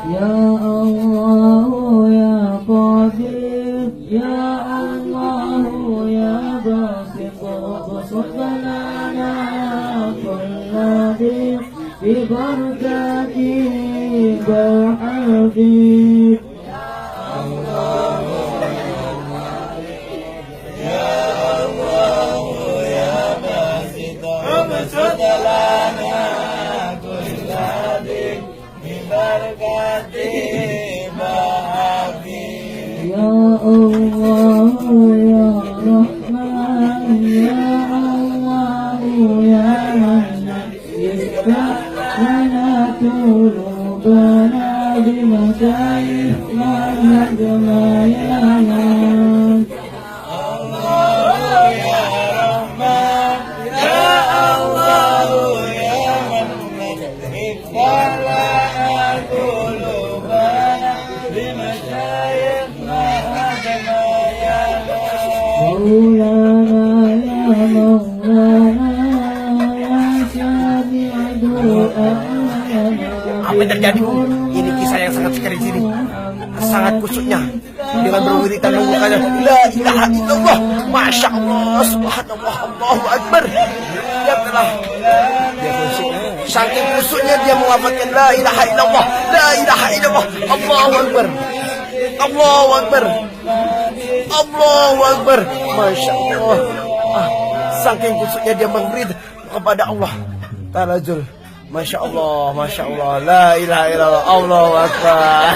Ya Allah ya Qadir, ya Allah ya Basit, Basut lana kulla dik bi barakati Habib. Ya Allah ya Rahman, ya Allah ya Mannan, iftah lana qulubana bimasyayikh man jamayan. Allah ya Rahman, ya Allah ya Mannan, iftah lana qulubana bimasyayikh Maulana ya Maulana ya Sami'a du'ana. Apa yang terjadi? Ini kisah yang sangat sekali di sini. Sangat kusuknya dengan berwiritan membukanya la ilaha illallah. Masya Allah, subhanallah, Allahu Akbar. Dia telah saking kusuknya dia mengafatkan la ilaha illallah, la ilaha illallah, Allahu Akbar, Allahu Akbar, Allahu Akbar. Masya Allah, saking kusuknya dia mengerid kepada Allah Ta'ala Jul. Masya Allah, Masya Allah, la ilaha illallah, Allahu Akbar.